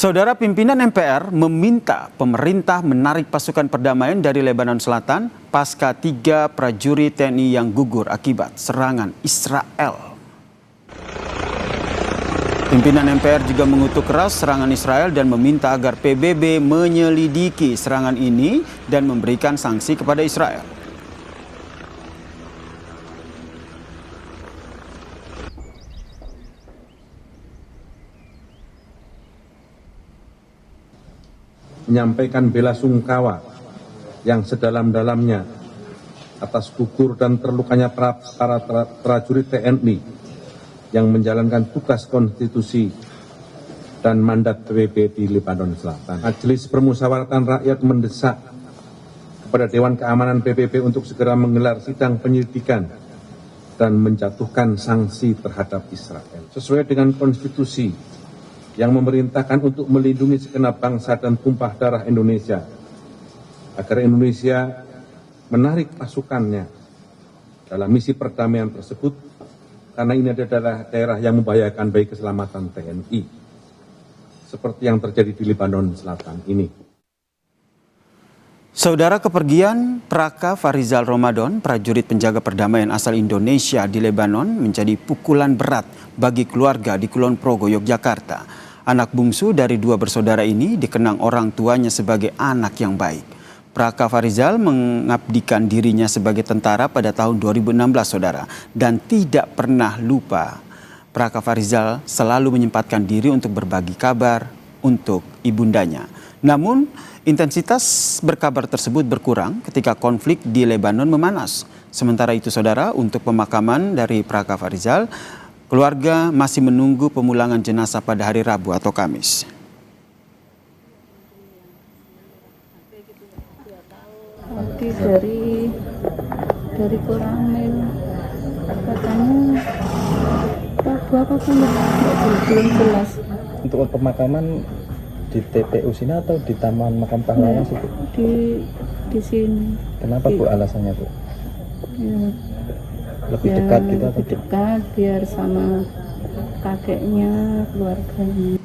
Saudara pimpinan MPR meminta pemerintah menarik pasukan perdamaian dari Lebanon Selatan pasca 3 prajurit TNI yang gugur akibat serangan Israel. Pimpinan MPR juga mengutuk keras serangan Israel dan meminta agar PBB menyelidiki serangan ini dan memberikan sanksi kepada Israel. Menyampaikan bela sungkawa yang sedalam-dalamnya atas gugur dan terlukanya para prajurit TNI yang menjalankan tugas konstitusi dan mandat PBB di Lebanon Selatan. Majelis Permusyawaratan Rakyat mendesak kepada Dewan Keamanan PBB untuk segera menggelar sidang penyelidikan dan menjatuhkan sanksi terhadap Israel sesuai dengan konstitusi yang memerintahkan untuk melindungi segenap bangsa dan tumpah darah Indonesia, agar Indonesia menarik pasukannya dalam misi perdamaian tersebut, karena ini adalah daerah yang membahayakan bagi keselamatan TNI, seperti yang terjadi di Lebanon Selatan ini. Saudara, kepergian Praka Farizal Ramadan, prajurit penjaga perdamaian asal Indonesia di Lebanon, menjadi pukulan berat bagi keluarga di Kulon Progo, Yogyakarta. Anak bungsu dari 2 bersaudara ini dikenang orang tuanya sebagai anak yang baik. Praka Farizal mengabdikan dirinya sebagai tentara pada tahun 2016, saudara, dan tidak pernah lupa. Praka Farizal selalu menyempatkan diri untuk berbagi kabar untuk ibundanya. Namun, intensitas berkabar tersebut berkurang ketika konflik di Lebanon memanas. Sementara itu, saudara, untuk pemakaman dari Praka Farizal, keluarga masih menunggu pemulangan jenazah pada hari Rabu atau Kamis. Nanti dari Koramil katanya Rabu apa pun belum jelas. Untuk pemakaman di TPU sini atau di Taman Makam Pahlawan sih, Bu? Di sini. Kenapa, Bu, alasannya, Bu? Ya, lebih dekat gitu atau lebih dekat biar sama kakeknya, keluarganya.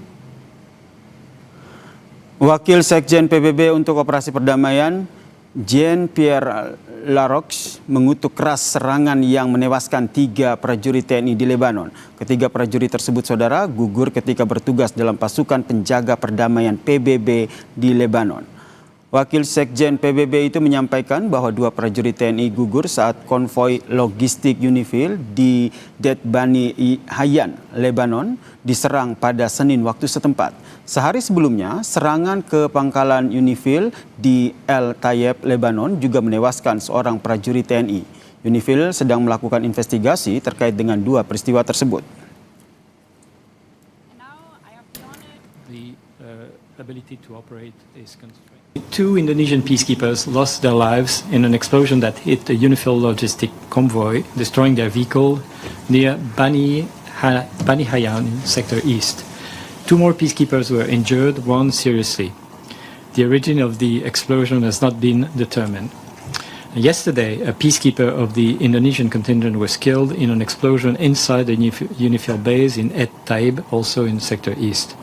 Wakil Sekjen PBB untuk Operasi Perdamaian, Jean-Pierre Larox, mengutuk keras serangan yang menewaskan 3 prajurit TNI di Lebanon. Ketiga prajurit tersebut, saudara, gugur ketika bertugas dalam pasukan penjaga perdamaian PBB di Lebanon. Wakil Sekjen PBB itu menyampaikan bahwa 2 prajurit TNI gugur saat konvoi logistik Unifil di Det Bani Hayyan, Lebanon, diserang pada Senin waktu setempat. Sehari sebelumnya, serangan ke pangkalan Unifil di El Tayeb, Lebanon juga menewaskan seorang prajurit TNI. Unifil sedang melakukan investigasi terkait dengan 2 peristiwa tersebut. The ability to operate is constrained. 2 Indonesian peacekeepers lost their lives in an explosion that hit a Unifil logistic convoy, destroying their vehicle near Bani Hayyan, Sector East. 2 more peacekeepers were injured, 1 seriously. The origin of the explosion has not been determined. Yesterday, a peacekeeper of the Indonesian contingent was killed in an explosion inside the Unifil base in Et Taib, also in Sector East.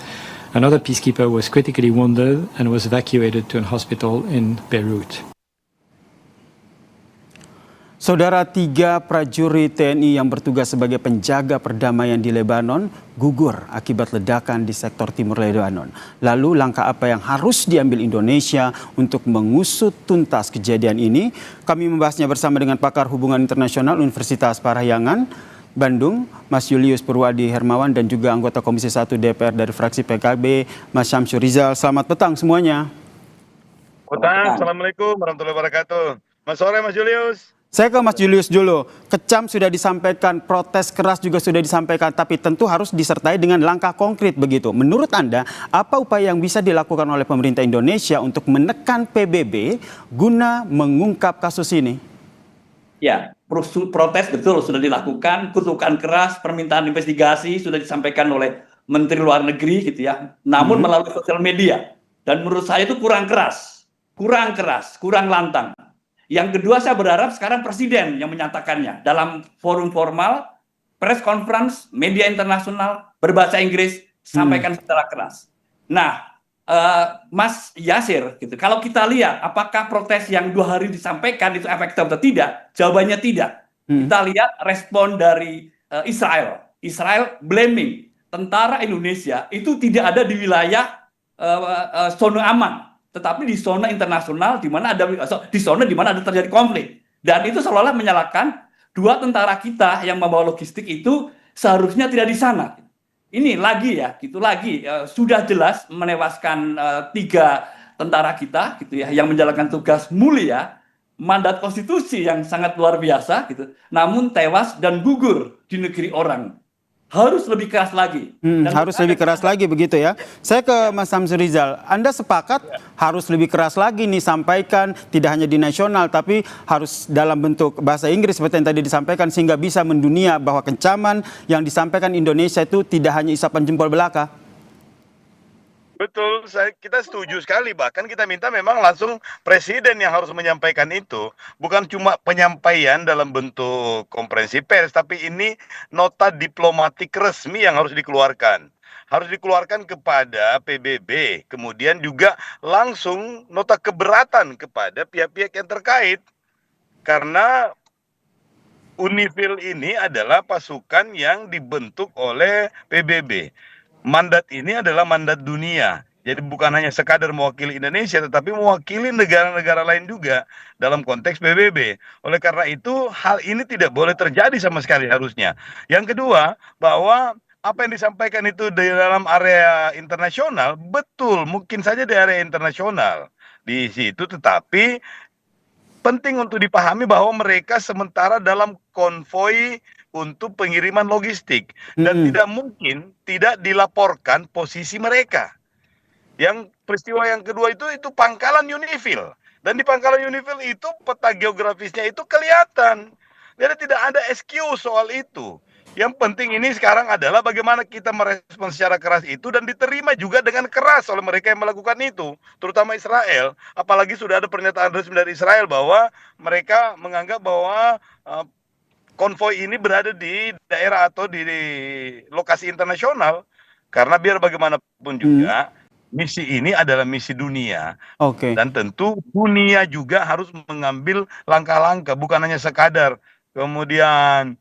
Another peacekeeper was critically wounded and was evacuated to a hospital in Beirut. Saudara, 3 prajurit TNI yang bertugas sebagai penjaga perdamaian di Lebanon gugur akibat ledakan di sektor timur Lebanon. Lalu langkah apa yang harus diambil Indonesia untuk mengusut tuntas kejadian ini? Kami membahasnya bersama dengan pakar hubungan internasional Universitas Parahyangan, Bandung, Mas Julius Purwadi Hermawan, dan juga anggota Komisi 1 DPR dari fraksi PKB, Mas Syamsur Rizal. Selamat petang semuanya. Petang, Assalamualaikum warahmatullahi wabarakatuh. Mas sore, Mas Julius. Saya ke Mas Julius dulu. Kecam sudah disampaikan, protes keras juga sudah disampaikan, tapi tentu harus disertai dengan langkah konkret begitu. Menurut Anda, apa upaya yang bisa dilakukan oleh pemerintah Indonesia untuk menekan PBB guna mengungkap kasus ini? Ya, protes betul sudah dilakukan, kutukan keras, permintaan investigasi sudah disampaikan oleh Menteri Luar Negeri gitu ya. Namun melalui sosial media, dan menurut saya itu kurang keras, kurang lantang. Yang kedua, saya berharap sekarang Presiden yang menyatakannya dalam forum formal, press conference, media internasional berbahasa Inggris, sampaikan secara keras. Nah, Mas Yasir, gitu. Kalau kita lihat apakah protes yang 2 hari disampaikan itu efektif atau tidak, jawabannya tidak. Kita lihat respon dari Israel. Israel blaming tentara Indonesia itu tidak ada di wilayah zona aman, tetapi di zona internasional di mana ada terjadi konflik. Dan itu seolah-olah menyalahkan 2 tentara kita yang membawa logistik itu seharusnya tidak di sana. Ini lagi ya, gitu lagi sudah jelas menewaskan 3 tentara kita, gitu ya, yang menjalankan tugas mulia, mandat konstitusi yang sangat luar biasa, gitu. Namun tewas dan gugur di negeri orang. Harus lebih keras lagi. Harus lebih keras lagi begitu ya. Saya ke Mas Samsur Rizal. Anda sepakat harus lebih keras lagi nih sampaikan tidak hanya di nasional tapi harus dalam bentuk bahasa Inggris seperti yang tadi disampaikan sehingga bisa mendunia bahwa kecaman yang disampaikan Indonesia itu tidak hanya isapan jempol belaka. Betul, kita setuju sekali. Bahkan kita minta memang langsung presiden yang harus menyampaikan itu. Bukan cuma penyampaian dalam bentuk konferensi pers, tapi ini nota diplomatik resmi yang harus dikeluarkan. Harus dikeluarkan kepada PBB, kemudian juga langsung nota keberatan kepada pihak-pihak yang terkait. Karena UNIFIL ini adalah pasukan yang dibentuk oleh PBB. Mandat ini adalah mandat dunia. Jadi bukan hanya sekadar mewakili Indonesia, tetapi mewakili negara-negara lain juga dalam konteks PBB. Oleh karena itu, hal ini tidak boleh terjadi sama sekali harusnya. Yang kedua, bahwa apa yang disampaikan itu di dalam area internasional, betul, mungkin saja di area internasional. Di situ, tetapi penting untuk dipahami bahwa mereka sementara dalam konvoi untuk pengiriman logistik dan tidak mungkin tidak dilaporkan posisi mereka. Yang peristiwa yang kedua itu pangkalan UNIFIL, dan di pangkalan UNIFIL itu peta geografisnya itu kelihatan. Jadi tidak ada excuse soal itu. Yang penting ini sekarang adalah bagaimana kita merespon secara keras itu dan diterima juga dengan keras oleh mereka yang melakukan itu, terutama Israel. Apalagi sudah ada pernyataan resmi dari Israel bahwa mereka menganggap bahwa konvoi ini berada di daerah atau di lokasi internasional, karena biar bagaimanapun juga misi ini adalah misi dunia. Dan tentu dunia juga harus mengambil langkah-langkah, bukan hanya sekadar kemudian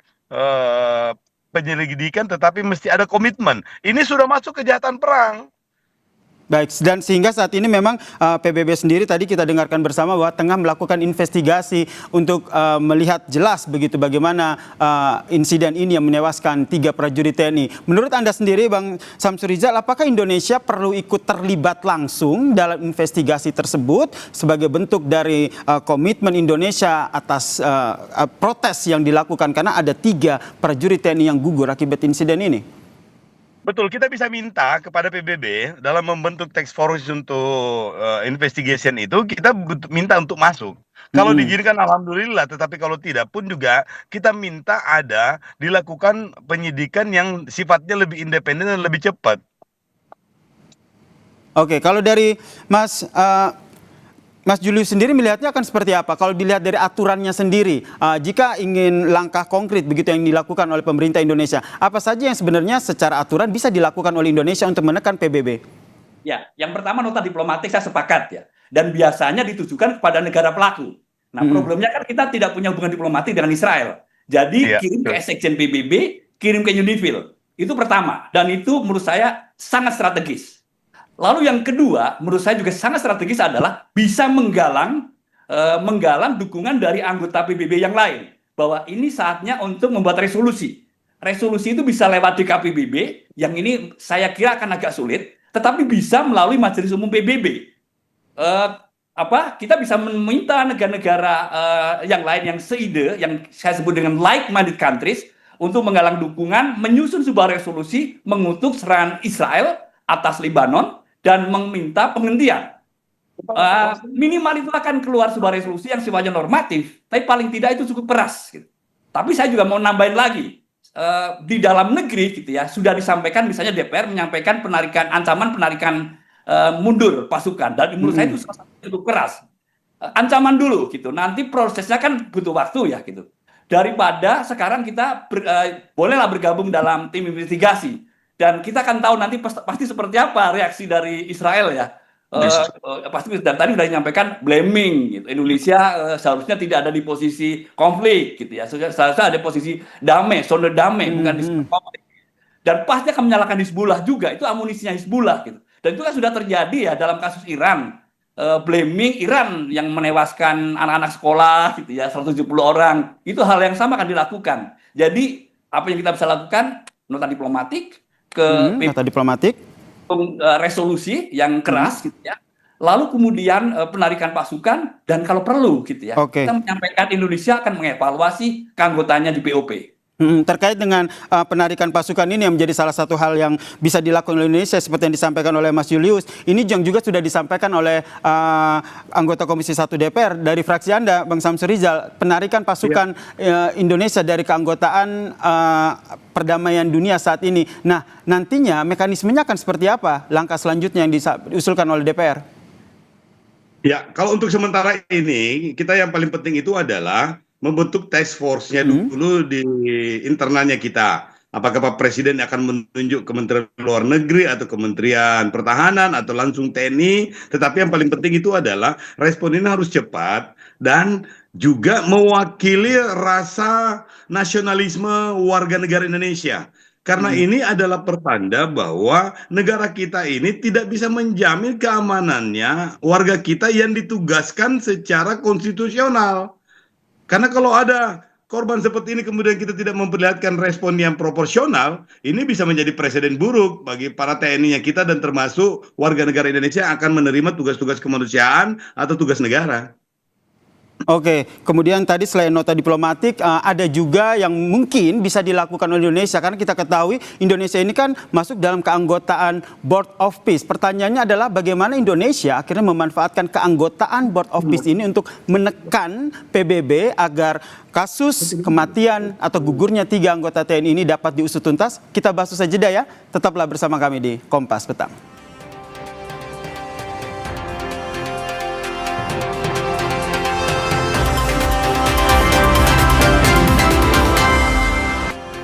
penyelidikan, tetapi mesti ada komitmen. Ini sudah masuk kejahatan perang. Baik, dan sehingga saat ini memang PBB sendiri tadi kita dengarkan bersama bahwa tengah melakukan investigasi untuk melihat jelas begitu bagaimana insiden ini yang menewaskan 3 prajurit TNI. Menurut Anda sendiri, Bang Samsur Rizal, apakah Indonesia perlu ikut terlibat langsung dalam investigasi tersebut sebagai bentuk dari komitmen Indonesia atas protes yang dilakukan karena ada 3 prajurit TNI yang gugur akibat insiden ini? Betul, kita bisa minta kepada PBB dalam membentuk task force untuk investigation itu, kita minta untuk masuk. Kalau diizinkan alhamdulillah, tetapi kalau tidak pun juga kita minta ada dilakukan penyidikan yang sifatnya lebih independen dan lebih cepat. Oke, kalau dari Mas Julius sendiri melihatnya akan seperti apa? Kalau dilihat dari aturannya sendiri, jika ingin langkah konkret begitu yang dilakukan oleh pemerintah Indonesia, apa saja yang sebenarnya secara aturan bisa dilakukan oleh Indonesia untuk menekan PBB? Ya, yang pertama nota diplomatik saya sepakat ya, dan biasanya ditujukan kepada negara pelaku. Nah, problemnya kan kita tidak punya hubungan diplomatik dengan Israel. Jadi kirim ke Sekjen PBB, kirim ke UNIFIL. Itu pertama, dan itu menurut saya sangat strategis. Lalu yang kedua, menurut saya juga sangat strategis adalah bisa menggalang dukungan dari anggota PBB yang lain. Bahwa ini saatnya untuk membuat resolusi. Resolusi itu bisa lewat DKPBB, yang ini saya kira akan agak sulit, tetapi bisa melalui Majelis Umum PBB. Kita bisa meminta negara-negara yang lain yang seide, yang saya sebut dengan like-minded countries, untuk menggalang dukungan, menyusun sebuah resolusi, mengutuk serangan Israel atas Lebanon, dan meminta penghentian. Minimal itu akan keluar sebuah resolusi yang sifatnya normatif, tapi paling tidak itu cukup keras. Gitu. Tapi saya juga mau nambahin lagi, di dalam negeri gitu ya, sudah disampaikan misalnya DPR menyampaikan ancaman penarikan mundur pasukan, dan menurut saya itu cukup keras. Ancaman dulu gitu, nanti prosesnya kan butuh waktu ya gitu. Daripada sekarang kita bolehlah bergabung dalam tim investigasi. Dan kita akan tahu nanti pasti seperti apa reaksi dari Israel ya. Pasti dan tadi sudah menyampaikan blaming gitu. Indonesia seharusnya tidak ada di posisi konflik gitu ya. Seharusnya ada posisi damai, zona damai, bukan di konflik. Dan pasti akan menyalahkan Hizbullah juga. Itu amunisinya Hizbullah gitu. Dan itu kan sudah terjadi ya dalam kasus Iran. Blaming Iran yang menewaskan anak-anak sekolah gitu ya, 170 orang. Itu hal yang sama akan dilakukan. Jadi apa yang kita bisa lakukan? Nota diplomatik nota diplomatik, resolusi yang keras gitu ya. Lalu kemudian penarikan pasukan dan kalau perlu gitu ya. Kita menyampaikan Indonesia akan mengevaluasi keanggotanya di BOP. Terkait dengan penarikan pasukan ini yang menjadi salah satu hal yang bisa dilakukan oleh Indonesia seperti yang disampaikan oleh Mas Julius, ini juga sudah disampaikan oleh anggota Komisi 1 DPR dari fraksi Anda, Bang Samsur Rizal, penarikan pasukan Indonesia dari keanggotaan perdamaian dunia saat ini. Nah, nantinya mekanismenya akan seperti apa langkah selanjutnya yang diusulkan oleh DPR? Ya, kalau untuk sementara ini, kita yang paling penting itu adalah membentuk task force-nya dulu di internalnya kita. Apakah Pak Presiden akan menunjuk Kementerian Luar Negeri atau Kementerian Pertahanan atau langsung TNI. Tetapi yang paling penting itu adalah respon ini harus cepat dan juga mewakili rasa nasionalisme warga negara Indonesia. Karena ini adalah pertanda bahwa negara kita ini tidak bisa menjamin keamanannya warga kita yang ditugaskan secara konstitusional. Karena kalau ada korban seperti ini kemudian kita tidak memperlihatkan respon yang proporsional, ini bisa menjadi presiden buruk bagi para TNI-nya kita dan termasuk warga negara Indonesia yang akan menerima tugas-tugas kemanusiaan atau tugas negara. Oke, kemudian tadi selain nota diplomatik, ada juga yang mungkin bisa dilakukan oleh Indonesia. Karena kita ketahui Indonesia ini kan masuk dalam keanggotaan Board of Peace. Pertanyaannya adalah bagaimana Indonesia akhirnya memanfaatkan keanggotaan Board of Peace ini untuk menekan PBB agar kasus kematian atau gugurnya 3 anggota TNI ini dapat diusut tuntas. Kita bahas usai jeda ya. Tetaplah bersama kami di Kompas Petang.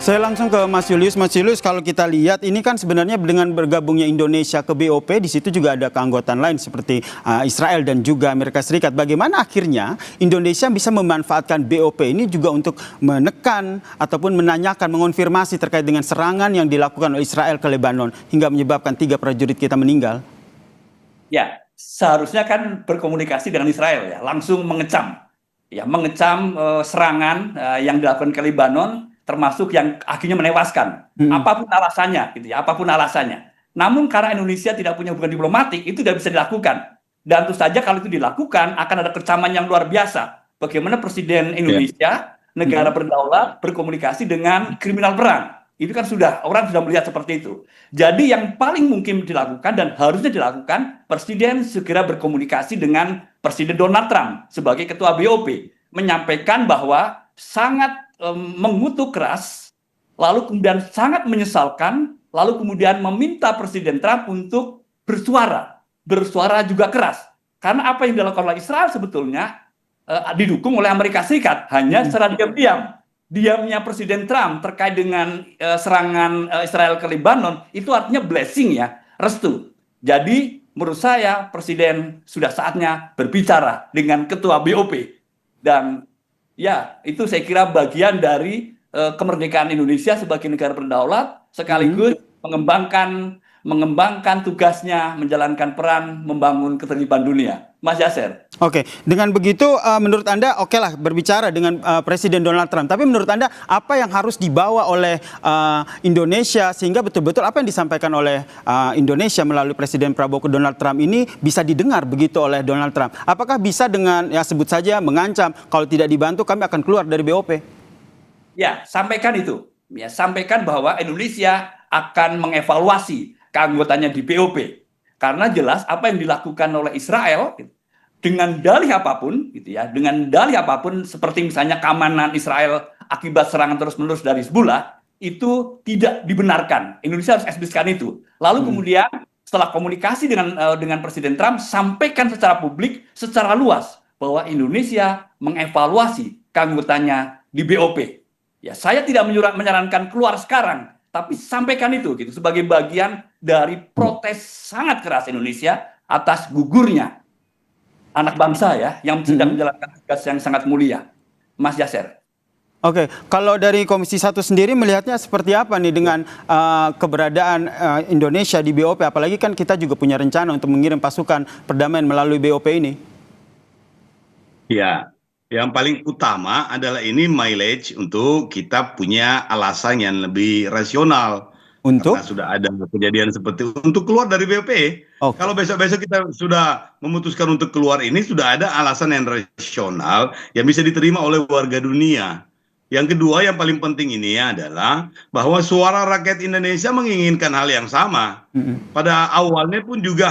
Saya langsung ke Mas Julius. Mas Julius, kalau kita lihat ini kan sebenarnya dengan bergabungnya Indonesia ke BOP, di situ juga ada keanggotaan lain seperti Israel dan juga Amerika Serikat. Bagaimana akhirnya Indonesia bisa memanfaatkan BOP ini juga untuk menekan ataupun menanyakan, mengonfirmasi terkait dengan serangan yang dilakukan oleh Israel ke Lebanon hingga menyebabkan 3 prajurit kita meninggal? Ya, seharusnya kan berkomunikasi dengan Israel ya, langsung mengecam serangan yang dilakukan ke Lebanon, termasuk yang akhirnya menewaskan, apapun alasannya, gitu ya, apapun alasannya. Namun karena Indonesia tidak punya hubungan diplomatik, itu tidak bisa dilakukan. Dan tentu saja kalau itu dilakukan akan ada kecaman yang luar biasa. Bagaimana Presiden Indonesia, negara berdaulat, berkomunikasi dengan kriminal perang. Itu kan orang sudah melihat seperti itu. Jadi yang paling mungkin dilakukan dan harusnya dilakukan, Presiden segera berkomunikasi dengan Presiden Donald Trump sebagai Ketua BOP, menyampaikan bahwa sangat mengutuk keras, lalu kemudian sangat menyesalkan, lalu kemudian meminta Presiden Trump untuk bersuara juga keras. Karena apa yang dilakukan oleh Israel sebetulnya didukung oleh Amerika Serikat, hanya secara diam-diam. Diamnya Presiden Trump terkait dengan serangan Israel ke Lebanon, itu artinya blessing ya, restu. Jadi menurut saya Presiden sudah saatnya berbicara dengan Ketua BOP. Dan ya, itu saya kira bagian dari kemerdekaan Indonesia sebagai negara berdaulat, sekaligus mengembangkan tugasnya, menjalankan peran, membangun ketertiban dunia. Mas Yasser. Oke, dengan begitu menurut Anda okelah berbicara dengan Presiden Donald Trump. Tapi menurut Anda apa yang harus dibawa oleh Indonesia sehingga betul-betul apa yang disampaikan oleh Indonesia melalui Presiden Prabowo ke Donald Trump ini bisa didengar begitu oleh Donald Trump? Apakah bisa dengan ya sebut saja mengancam kalau tidak dibantu kami akan keluar dari BOP? Ya, sampaikan itu. Ya, sampaikan bahwa Indonesia akan mengevaluasi keanggotanya di BOP. Karena jelas apa yang dilakukan oleh Israel dengan dalih apapun, gitu ya, dengan dalih apapun seperti misalnya keamanan Israel akibat serangan terus-menerus dari Hizbullah itu tidak dibenarkan. Indonesia harus eksplisikkan itu. Lalu kemudian setelah komunikasi dengan Presiden Trump, sampaikan secara publik, secara luas bahwa Indonesia mengevaluasi keanggotanya di BOP. Ya, saya tidak menyarankan keluar sekarang. tapi sampaikan itu gitu sebagai bagian dari protes sangat keras Indonesia atas gugurnya anak bangsa ya yang sedang menjalankan tugas yang sangat mulia. Mas Yasser. Oke, kalau dari Komisi 1 sendiri melihatnya seperti apa nih dengan keberadaan Indonesia di BOP, apalagi kan kita juga punya rencana untuk mengirim pasukan perdamaian melalui BOP ini? Ya, yang paling utama adalah ini mileage untuk kita punya alasan yang lebih rasional. Untuk? Karena sudah ada kejadian seperti untuk keluar dari BOP. Oke. Kalau besok-besok kita sudah memutuskan untuk keluar ini, sudah ada alasan yang rasional yang bisa diterima oleh warga dunia. Yang kedua yang paling penting ini adalah bahwa suara rakyat Indonesia menginginkan hal yang sama. Pada awalnya pun juga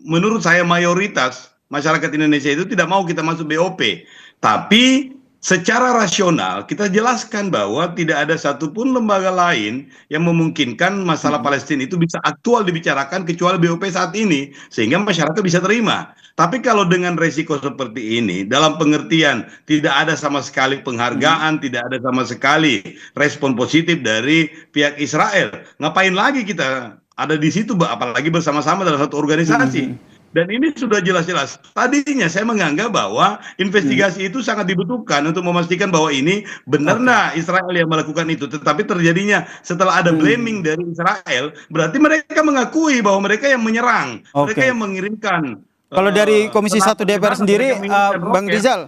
menurut saya mayoritas masyarakat Indonesia itu tidak mau kita masuk BOP. Tapi secara rasional kita jelaskan bahwa tidak ada satupun lembaga lain yang memungkinkan masalah Palestina itu bisa aktual dibicarakan kecuali BOP saat ini. Sehingga masyarakat bisa terima. Tapi kalau dengan resiko seperti ini, dalam pengertian tidak ada sama sekali penghargaan, tidak ada sama sekali respon positif dari pihak Israel, ngapain lagi kita ada di situ, apalagi bersama-sama dalam satu organisasi. Dan ini sudah jelas-jelas. Tadinya saya menganggap bahwa investigasi itu sangat dibutuhkan untuk memastikan bahwa ini benar Israel yang melakukan itu. Tetapi terjadinya setelah ada blaming dari Israel, berarti mereka mengakui bahwa mereka yang menyerang, mereka yang mengirimkan. Kalau dari Komisi 1 DPR sendiri, Bang Rizal,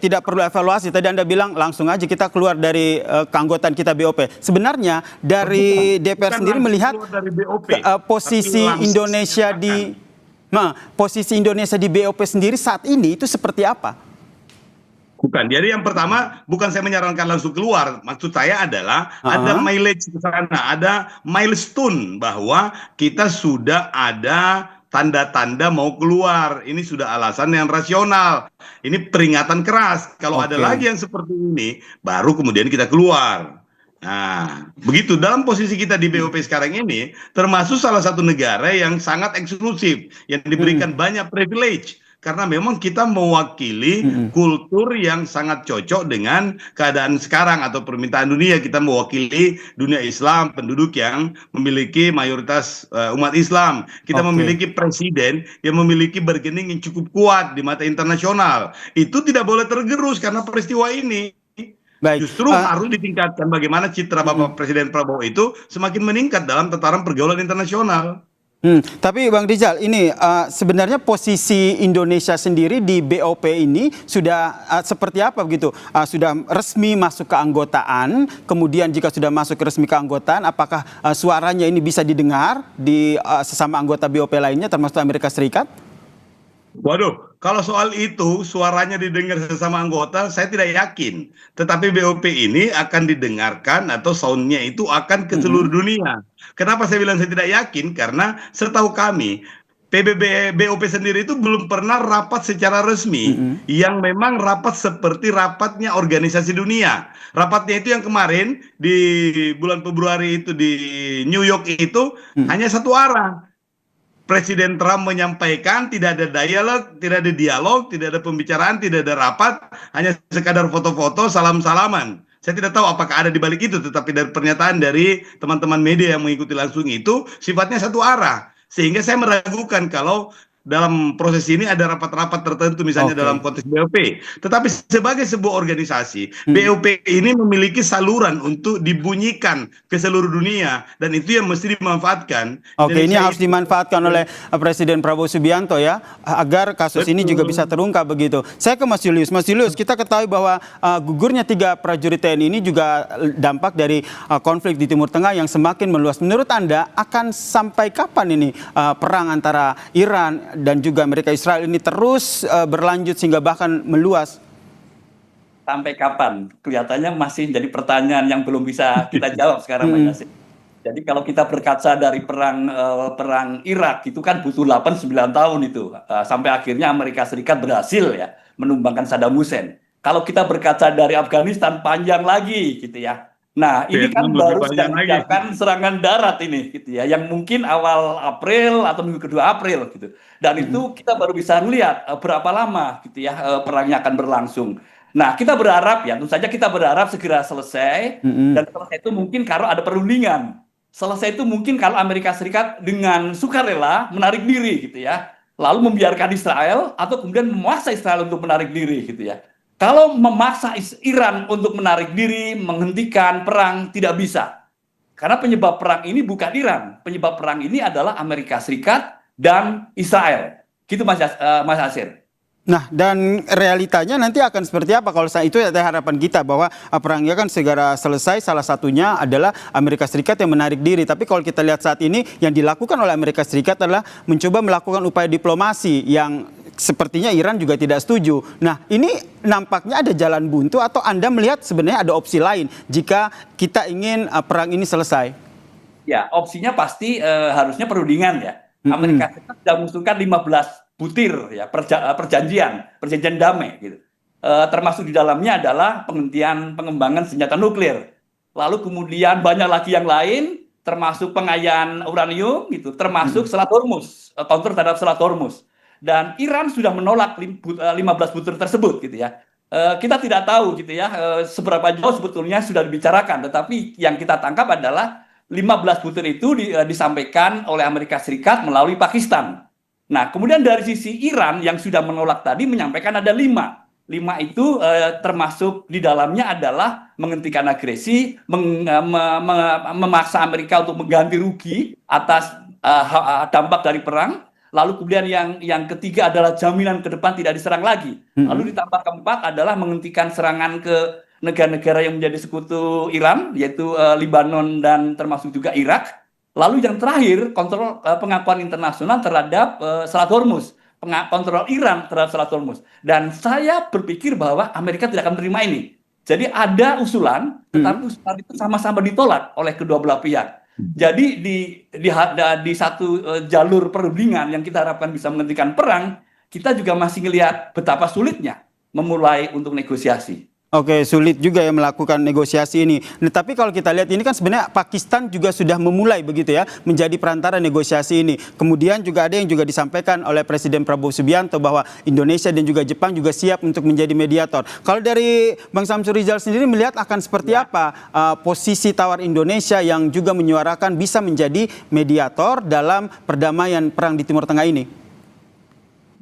tidak perlu evaluasi. Tadi Anda bilang langsung aja kita keluar dari keanggotaan kita BOP. Sebenarnya dari DPR sendiri melihat posisi Indonesia di BOP sendiri saat ini itu seperti apa? Bukan. Jadi yang pertama, bukan saya menyarankan langsung keluar. Maksud saya adalah ada mileage ke sana, ada milestone bahwa kita sudah ada tanda-tanda mau keluar. Ini sudah alasan yang rasional. Ini peringatan keras. Kalau ada lagi yang seperti ini, baru kemudian kita keluar. Nah, begitu dalam posisi kita di BOP sekarang ini, termasuk salah satu negara yang sangat eksklusif, yang diberikan banyak privilege. Karena memang kita mewakili kultur yang sangat cocok dengan keadaan sekarang atau permintaan dunia. Kita mewakili dunia Islam, penduduk yang memiliki mayoritas umat Islam. Kita memiliki presiden yang memiliki bargaining yang cukup kuat di mata internasional. Itu tidak boleh tergerus karena peristiwa ini. Justru harus ditingkatkan bagaimana citra Bapak Presiden Prabowo itu semakin meningkat dalam tataran pergaulan internasional. Tapi Bang Rizal, ini sebenarnya posisi Indonesia sendiri di BOP ini sudah seperti apa begitu? Sudah resmi masuk keanggotaan, kemudian jika sudah masuk ke resmi keanggotaan, apakah suaranya ini bisa didengar di sesama anggota BOP lainnya termasuk Amerika Serikat? Waduh, kalau soal itu suaranya didengar sesama anggota, saya tidak yakin. Tetapi BOP ini akan didengarkan atau soundnya itu akan ke seluruh dunia. Kenapa saya bilang saya tidak yakin? Karena setahu kami, PBB BOP sendiri itu belum pernah rapat secara resmi yang memang rapat seperti rapatnya organisasi dunia. Rapatnya itu yang kemarin di bulan Februari itu di New York itu hanya satu arah. Presiden Trump menyampaikan tidak ada dialog, tidak ada pembicaraan, tidak ada rapat, hanya sekadar foto-foto, salam-salaman. Saya tidak tahu apakah ada di balik itu, tetapi dari pernyataan dari teman-teman media yang mengikuti langsung itu sifatnya satu arah. Sehingga saya meragukan kalau dalam proses ini ada rapat-rapat tertentu misalnya dalam konteks BOP. Tetapi sebagai sebuah organisasi, BOP ini memiliki saluran untuk dibunyikan ke seluruh dunia dan itu yang mesti dimanfaatkan. Ini harus dimanfaatkan oleh Presiden Prabowo Subianto ya, agar kasus ini juga bisa terungkap begitu. Saya ke Mas Julius. Mas Julius, kita ketahui bahwa gugurnya 3 prajurit TNI ini juga dampak dari konflik di Timur Tengah yang semakin meluas. Menurut Anda akan sampai kapan ini perang antara Iran dan juga Amerika Israel ini terus berlanjut sehingga bahkan meluas? Sampai kapan? Kelihatannya masih jadi pertanyaan yang belum bisa kita jawab sekarang, Pak Yasin. Jadi kalau kita berkaca dari perang Irak itu kan butuh 8-9 tahun itu sampai akhirnya Amerika Serikat berhasil ya menumbangkan Saddam Hussein. Kalau kita berkaca dari Afghanistan panjang lagi gitu ya. Nah, ini kan baru sedang menyiapkan serangan darat ini gitu ya, yang mungkin awal April atau minggu kedua April gitu. Dan itu kita baru bisa melihat berapa lama gitu ya perangnya akan berlangsung. Nah, kita berharap ya, tentu saja kita berharap segera selesai, dan selesai itu mungkin kalau ada perundingan. Selesai itu mungkin kalau Amerika Serikat dengan sukarela menarik diri gitu ya. Lalu membiarkan Israel atau kemudian memaksa Israel untuk menarik diri gitu ya. Kalau memaksa Iran untuk menarik diri, menghentikan perang, tidak bisa. Karena penyebab perang ini bukan Iran. Penyebab perang ini adalah Amerika Serikat dan Israel. Gitu Mas Asir. Nah, dan realitanya nanti akan seperti apa kalau itu ya harapan kita bahwa perangnya kan segera selesai, salah satunya adalah Amerika Serikat yang menarik diri. Tapi kalau kita lihat saat ini yang dilakukan oleh Amerika Serikat adalah mencoba melakukan upaya diplomasi yang sepertinya Iran juga tidak setuju. Nah, ini nampaknya ada jalan buntu atau Anda melihat sebenarnya ada opsi lain jika kita ingin perang ini selesai? Ya, opsinya pasti harusnya perundingan ya. Amerika Serikat sudah mengusulkan 15 butir ya perjanjian damai gitu. Termasuk di dalamnya adalah penghentian pengembangan senjata nuklir. Lalu kemudian banyak lagi yang lain, termasuk pengayaan uranium gitu, termasuk Selat Hormuz, kontrol terhadap Selat Hormuz. Dan Iran sudah menolak 15 butir tersebut gitu ya. Kita tidak tahu gitu ya seberapa jauh sebetulnya sudah dibicarakan, tetapi yang kita tangkap adalah 15 butir itu disampaikan oleh Amerika Serikat melalui Pakistan. Nah, kemudian dari sisi Iran yang sudah menolak tadi menyampaikan ada 5. 5 itu termasuk di dalamnya adalah menghentikan agresi, memaksa Amerika untuk mengganti rugi atas dampak dari perang. Lalu kemudian yang ketiga adalah jaminan ke depan tidak diserang lagi. Lalu ditambah keempat adalah menghentikan serangan ke negara-negara yang menjadi sekutu Iran, yaitu Lebanon dan termasuk juga Irak. Lalu yang terakhir, kontrol pengakuan internasional terhadap Selat Hormuz, kontrol Iran terhadap Selat Hormuz. Dan saya berpikir bahwa Amerika tidak akan menerima ini. Jadi ada usulan, tetapi usulan itu sama-sama ditolak oleh kedua belah pihak. Jadi di satu jalur perundingan yang kita harapkan bisa menghentikan perang, kita juga masih melihat betapa sulitnya memulai untuk negosiasi. Oke, sulit juga ya melakukan negosiasi ini. Nah, tapi kalau kita lihat ini kan sebenarnya Pakistan juga sudah memulai begitu ya, menjadi perantara negosiasi ini. Kemudian juga ada yang juga disampaikan oleh Presiden Prabowo Subianto bahwa Indonesia dan juga Jepang juga siap untuk menjadi mediator. Kalau dari Bang Samsur Rizal sendiri melihat akan seperti apa posisi tawar Indonesia yang juga menyuarakan bisa menjadi mediator dalam perdamaian perang di Timur Tengah ini?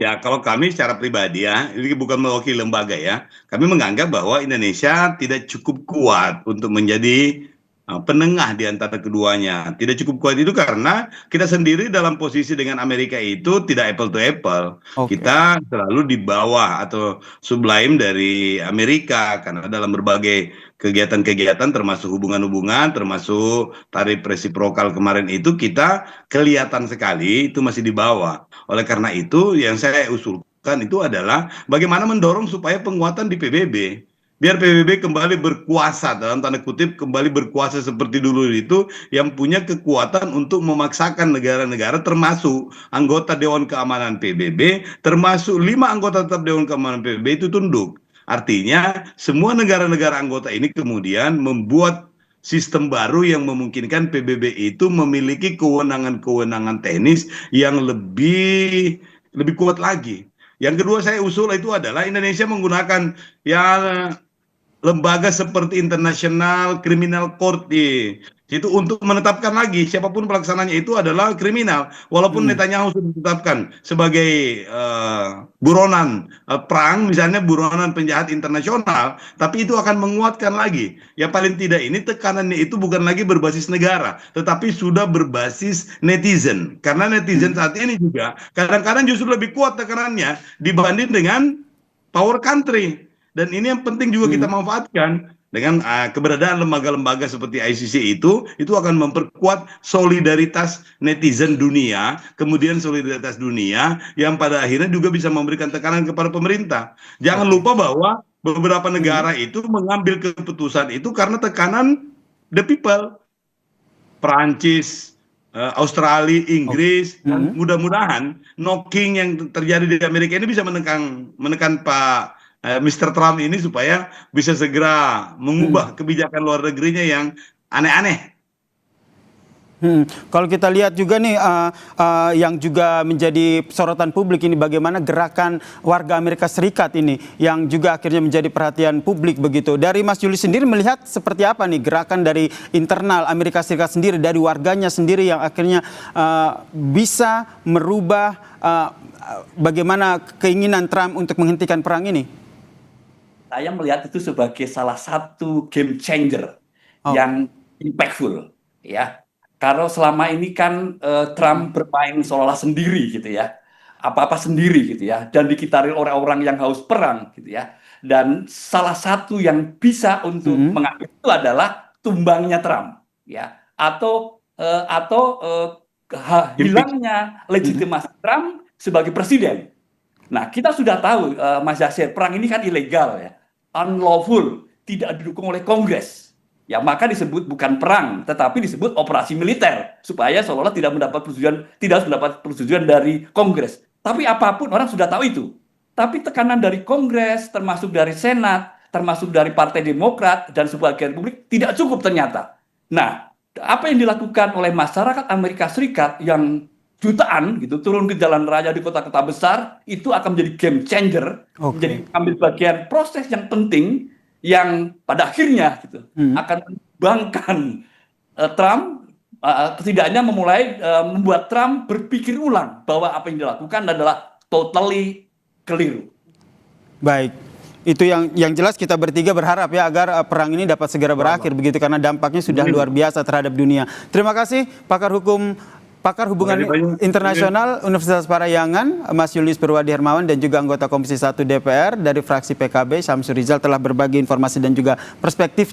Ya, kalau kami secara pribadi ya, ini bukan mewakili lembaga ya, kami menganggap bahwa Indonesia tidak cukup kuat untuk menjadi penengah di antara keduanya. Tidak cukup kuat itu karena kita sendiri dalam posisi dengan Amerika itu tidak apple to apple. Kita selalu di bawah atau sublime dari Amerika karena dalam berbagai kegiatan-kegiatan termasuk hubungan-hubungan, termasuk tarif resiprokal kemarin itu kita kelihatan sekali itu masih di bawah. Oleh karena itu yang saya usulkan itu adalah bagaimana mendorong supaya penguatan di PBB. Biar PBB kembali berkuasa, dalam tanda kutip kembali berkuasa seperti dulu itu, yang punya kekuatan untuk memaksakan negara-negara termasuk anggota Dewan Keamanan PBB, termasuk 5 anggota tetap Dewan Keamanan PBB itu tunduk. Artinya semua negara-negara anggota ini kemudian membuat sistem baru yang memungkinkan PBB itu memiliki kewenangan-kewenangan teknis yang lebih kuat lagi. Yang kedua saya usul itu adalah Indonesia menggunakan ya lembaga seperti International Criminal Court itu untuk menetapkan lagi siapapun pelaksananya itu adalah kriminal. Walaupun Netanyahu sudah ditetapkan sebagai buronan perang, misalnya buronan penjahat internasional, tapi itu akan menguatkan lagi. Yang paling tidak ini tekanannya itu bukan lagi berbasis negara, tetapi sudah berbasis netizen. Karena netizen saat ini juga kadang-kadang justru lebih kuat tekanannya dibanding dengan power country. Dan ini yang penting juga kita manfaatkan dengan keberadaan lembaga-lembaga seperti ICC itu akan memperkuat solidaritas netizen dunia, kemudian solidaritas dunia yang pada akhirnya juga bisa memberikan tekanan kepada pemerintah. Jangan lupa bahwa beberapa negara itu mengambil keputusan itu karena tekanan the people. Perancis, Australia, Inggris, dan mudah-mudahan knocking yang terjadi di Amerika ini bisa menekan Pak Mr. Trump ini supaya bisa segera mengubah kebijakan luar negerinya yang aneh-aneh. Kalau kita lihat juga nih yang juga menjadi sorotan publik ini bagaimana gerakan warga Amerika Serikat ini yang juga akhirnya menjadi perhatian publik begitu. Dari Mas Julius sendiri melihat seperti apa nih gerakan dari internal Amerika Serikat sendiri, dari warganya sendiri yang akhirnya bisa merubah bagaimana keinginan Trump untuk menghentikan perang ini? Saya melihat itu sebagai salah satu game changer yang impactful, ya. Karena selama ini kan Trump bermain seolah-olah sendiri gitu ya, apa-apa sendiri gitu ya, dan dikitari orang-orang yang haus perang gitu ya. Dan salah satu yang bisa untuk mengambil itu adalah tumbangnya Trump, ya, atau hilangnya legitimasi Trump sebagai presiden. Nah, kita sudah tahu Mas Yasir, perang ini kan ilegal ya, unlawful, tidak didukung oleh Kongres. Ya, maka disebut bukan perang, tetapi disebut operasi militer supaya seolah-olah tidak mendapat persetujuan dari Kongres. Tapi apapun orang sudah tahu itu. Tapi tekanan dari Kongres, termasuk dari Senat, termasuk dari Partai Demokrat dan sebagian publik tidak cukup ternyata. Nah, apa yang dilakukan oleh masyarakat Amerika Serikat yang jutaan gitu turun ke jalan raya di kota-kota besar itu akan menjadi game changer, menjadi ambil bagian proses yang penting yang pada akhirnya gitu akan mengembangkan Trump, setidaknya membuat Trump berpikir ulang bahwa apa yang dilakukan adalah totally keliru. Baik, itu yang jelas kita bertiga berharap ya agar perang ini dapat segera berakhir begitu karena dampaknya sudah luar biasa terhadap dunia. Terima kasih Pakar Hubungan Internasional Universitas Parayangan, Mas Julius Purwadi Hermawan dan juga anggota Komisi 1 DPR dari fraksi PKB, Syamsur Rizal telah berbagi informasi dan juga perspektifnya.